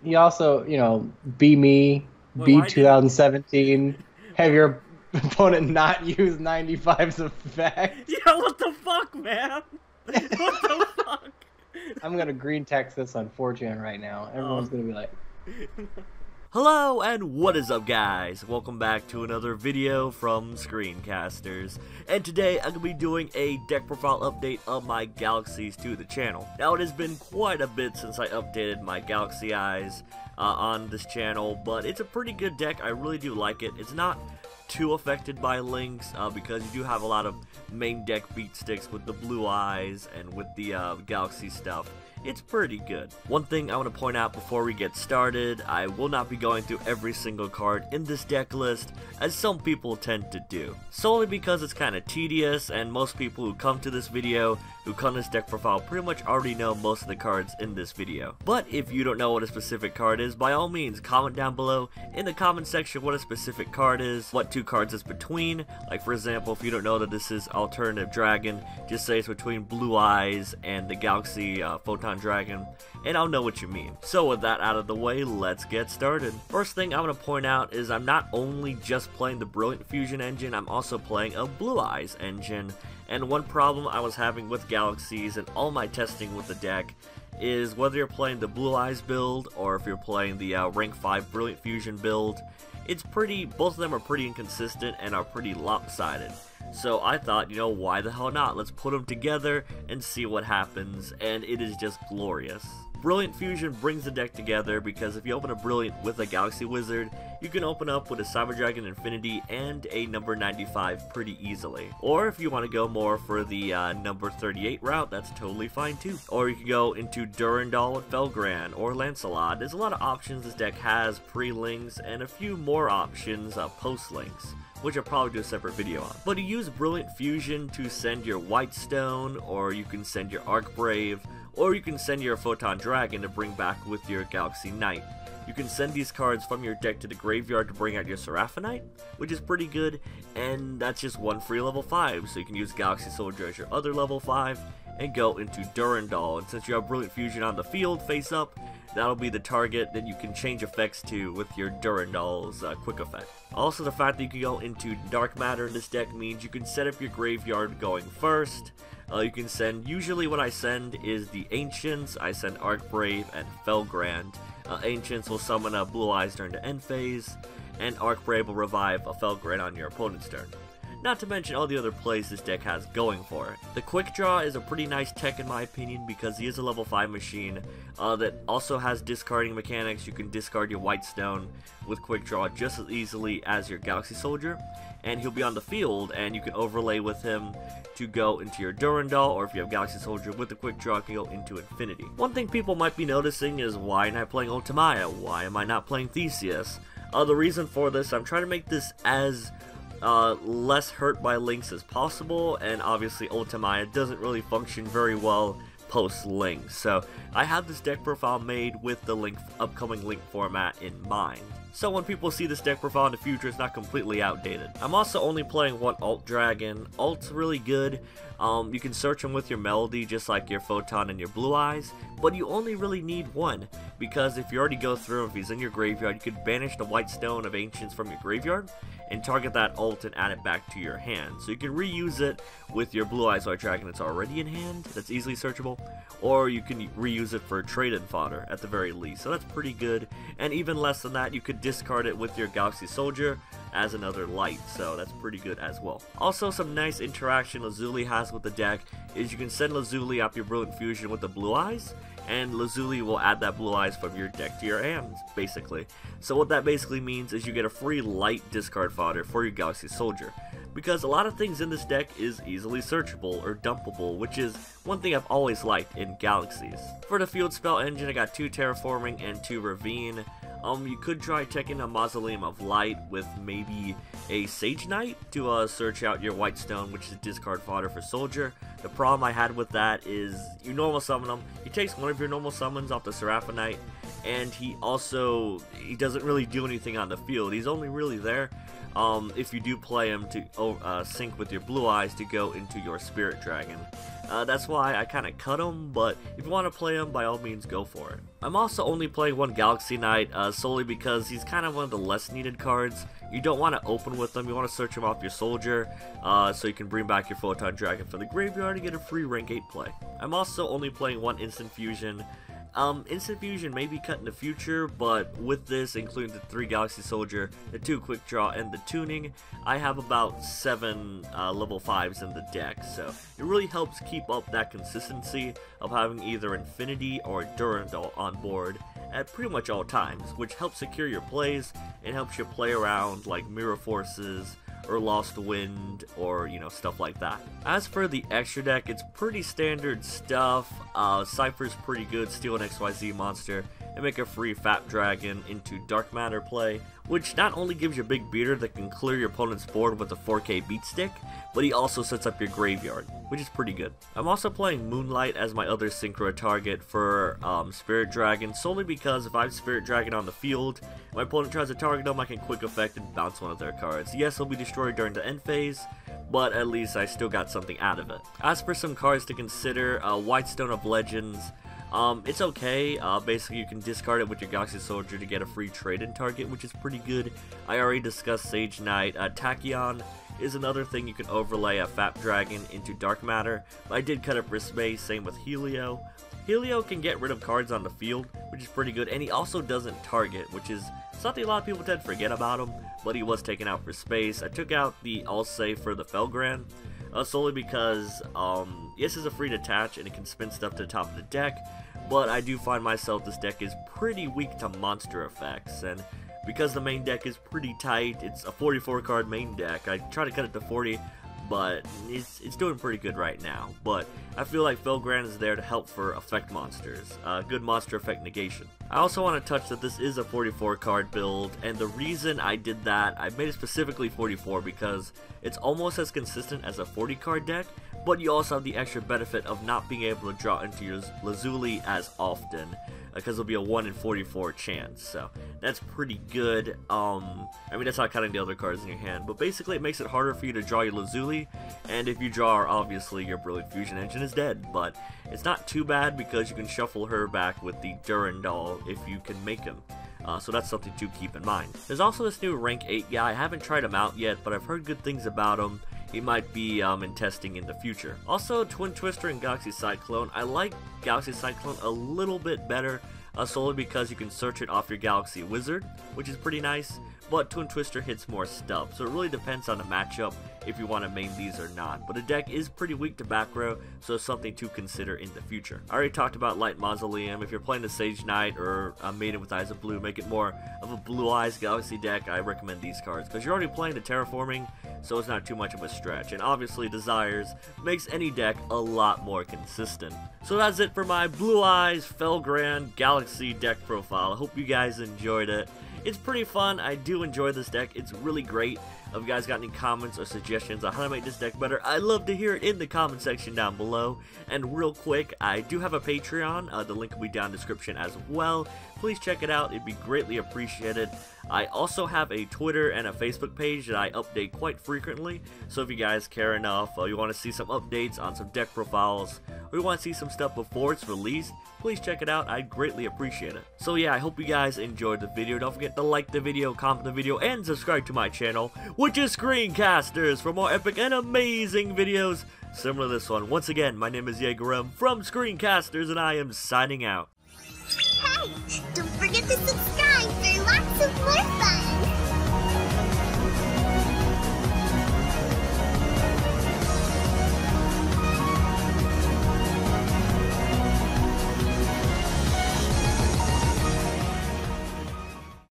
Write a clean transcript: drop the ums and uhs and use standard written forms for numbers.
You also, be me, Wait, be why didn't? 2017, have What? your opponent not use 95's effect. Yeah, what the fuck, man? What the fuck? I'm gonna green text this on 4chan right now. Oh. Everyone's gonna be like, Hello and what is up, guys? Welcome back to another video from ScreenCasterz. And today I'm going to be doing a deck profile update of my Galaxies to the channel. Now it has been quite a bit since I updated my Galaxy Eyes on this channel, but it's a pretty good deck. I really do like it. It's not too affected by links because you do have a lot of main deck beat sticks with the blue eyes and with the Galaxy stuff. It's pretty good. One thing I want to point out before we get started, I will not be going through every single card in this deck list, as some people tend to do. Solely because it's kind of tedious, and most people who come to this video, who come to this deck profile, pretty much already know most of the cards in this video. But if you don't know what a specific card is, by all means, comment down below in the comment section what a specific card is, what two cards it's between. Like for example, if you don't know that this is Alternative Dragon, just say it's between Blue Eyes and the Galaxy Photon Dragon, and I'll know what you mean. So with that out of the way, let's get started. First thing I'm going to point out is I'm not only just playing the Brilliant Fusion engine, I'm also playing a Blue Eyes engine. And one problem I was having with Galaxies and all my testing with the deck is whether you're playing the Blue Eyes build or if you're playing the rank 5 Brilliant Fusion build, both of them are pretty inconsistent and are pretty lopsided. So I thought, why the hell not? Let's put them together and see what happens, and it is just glorious. Brilliant Fusion brings the deck together because if you open a Brilliant with a Galaxy Wizard, you can open up with a Cyber Dragon Infinity and a number 95 pretty easily. Or if you want to go more for the number 38 route, that's totally fine too. Or you can go into Durandal with Felgran or Lancelot. There's a lot of options this deck has pre-links and a few more options post-links, which I'll probably do a separate video on. But you use Brilliant Fusion to send your Whitestone, or you can send your Arcbrave, or you can send your Photon Dragon to bring back with your Galaxy Knight. You can send these cards from your deck to the graveyard to bring out your Seraphonite, which is pretty good, and that's just one free level 5, so you can use Galaxy Soldier as your other level 5, and go into Durandal, and since you have Brilliant Fusion on the field face up, that'll be the target that you can change effects to with your Durandal's quick effect. Also, the fact that you can go into Dark Matter in this deck means you can set up your graveyard going first. You can send, usually what I send is the Ancients. I send Arcbrave and Felgrand. Ancients will summon a Blue Eyes during the end phase, and Arcbrave will revive a Felgrand on your opponent's turn. Not to mention all the other plays this deck has going for it. The Quick Draw is a pretty nice tech in my opinion because he is a level 5 machine that also has discarding mechanics. You can discard your Whitestone with Quick Draw just as easily as your Galaxy Soldier, and he'll be on the field and you can overlay with him to go into your Durandal, or if you have Galaxy Soldier with the Quick Draw, you can go into Infinity. One thing people might be noticing is why am I playing Ultimaya? Why am I not playing Theseus? The reason for this, I'm trying to make this as less hurt by links as possible, and obviously Ultimaya doesn't really function very well post-link, so I have this deck profile made with the upcoming link format in mind. So when people see this deck profile in the future, it's not completely outdated. I'm also only playing one Alt Dragon. Alt's really good. You can search him with your Melody just like your Photon and your Blue Eyes, but you only really need one, because if you already go through him, if he's in your graveyard, you could banish the Whitestone of Ancients from your graveyard and target that ult and add it back to your hand. So you can reuse it with your Blue Eyes White Dragon that's already in hand, that's easily searchable, or you can reuse it for trade-in fodder at the very least. So that's pretty good, and even less than that, you could discard it with your Galaxy Soldier as another light, so that's pretty good as well. Also, some nice interaction Lazuli has with the deck is you can send Lazuli up your Brilliant Fusion with the Blue Eyes, and Lazuli will add that Blue Eyes from your deck to your hands, basically. So what that basically means is you get a free light discard fodder for your Galaxy Soldier, because a lot of things in this deck is easily searchable or dumpable, which is one thing I've always liked in Galaxies. For the field spell engine, I got 2 Terraforming and 2 Ravine. You could try taking a Mausoleum of Light with maybe a Sage Knight to search out your Whitestone, which is discard fodder for Soldier. The problem I had with that is you normal summon him, he takes one of your normal summons off the Seraphonite, and he doesn't really do anything on the field. He's only really there if you do play him to sync with your Blue Eyes to go into your Spirit Dragon. That's why I kind of cut them, but if you want to play them, by all means go for it. I'm also only playing one Galaxy Knight, solely because he's kind of one of the less needed cards. You don't want to open with them, you want to search him off your soldier, so you can bring back your Photon Dragon from the graveyard and get a free rank 8 play. I'm also only playing one Instant Fusion. Instant Fusion may be cut in the future, but with this, including the 3 Galaxy Soldier, the 2 Quick Draw, and the tuning, I have about 7 level 5s in the deck, so it really helps keep up that consistency of having either Infinity or Durandal on board at pretty much all times, which helps secure your plays and helps you play around like Mirror Forces, or Lost Wind, or, you know, stuff like that. As for the extra deck, it's pretty standard stuff. Cypher's pretty good, steal an XYZ monster, and make a free Fat Dragon into Dark Matter play, which not only gives you a big beater that can clear your opponent's board with a 4K beat stick, but he also sets up your graveyard, which is pretty good. I'm also playing Moonlight as my other synchro target for Spirit Dragon, solely because if I have Spirit Dragon on the field, my opponent tries to target them, I can quick effect and bounce one of their cards. Yes, he'll be destroyed during the end phase, but at least I still got something out of it. As for some cards to consider, Whitestone of Legends, it's okay. Basically you can discard it with your Galaxy Soldier to get a free trade-in target, which is pretty good. I already discussed Sage Knight. Tachyon is another thing you can overlay a Fat Dragon into Dark Matter, but I did cut up for space, same with Helio. Helio can get rid of cards on the field, which is pretty good, and he also doesn't target, which is something a lot of people tend to forget about him, but he was taken out for space. I took out the All-Save for the Felgran, solely because, yes, it's a free detach, and it can spin stuff to the top of the deck, but I do find myself this deck is pretty weak to monster effects, and because the main deck is pretty tight, it's a 44 card main deck. I try to cut it to 40, but it's doing pretty good right now. But I feel like Felgran is there to help for effect monsters, good monster effect negation. I also want to touch that this is a 44 card build, and the reason I did that, I made it specifically 44 because it's almost as consistent as a 40 card deck, but you also have the extra benefit of not being able to draw into your Lazuli as often, because it'll be a 1 in 44 chance, so that's pretty good. I mean, that's not counting the other cards in your hand, but basically it makes it harder for you to draw your Lazuli, and if you draw her, obviously your Brilliant Fusion Engine is dead, but it's not too bad because you can shuffle her back with the Durandal if you can make him. So that's something to keep in mind. There's also this new rank 8 guy. I haven't tried him out yet, but I've heard good things about him. He might be in testing in the future. Also, Twin Twister and Galaxy Cyclone. I like Galaxy Cyclone a little bit better, solely because you can search it off your Galaxy Wizard, which is pretty nice, but Twin Twister hits more stuff, so it really depends on the matchup if you want to main these or not. But the deck is pretty weak to back row, so it's something to consider in the future. I already talked about Light Mausoleum. If you're playing the Sage Knight or Maiden with Eyes of Blue, make it more of a Blue Eyes Galaxy deck, I recommend these cards, because you're already playing the Terraforming, so it's not too much of a stretch. And obviously Desires makes any deck a lot more consistent. So that's it for my Blue Eyes Felgran Galaxy deck profile. I hope you guys enjoyed it. It's pretty fun. I do enjoy this deck. It's really great. If you guys got any comments or suggestions on how to make this deck better, I'd love to hear it in the comment section down below. And real quick, I do have a Patreon. The link will be down in the description as well. Please check it out. It'd be greatly appreciated. I also have a Twitter and a Facebook page that I update quite frequently. So if you guys care enough, you want to see some updates on some deck profiles, or you want to see some stuff before it's released, please check it out. I'd greatly appreciate it. So yeah, I hope you guys enjoyed the video. Don't forget to like the video, comment the video, and subscribe to my channel, which is ScreenCasterz, for more epic and amazing videos similar to this one. Once again, my name is YUGIOH from ScreenCasterz, and I am signing out. Hey, don't forget to subscribe!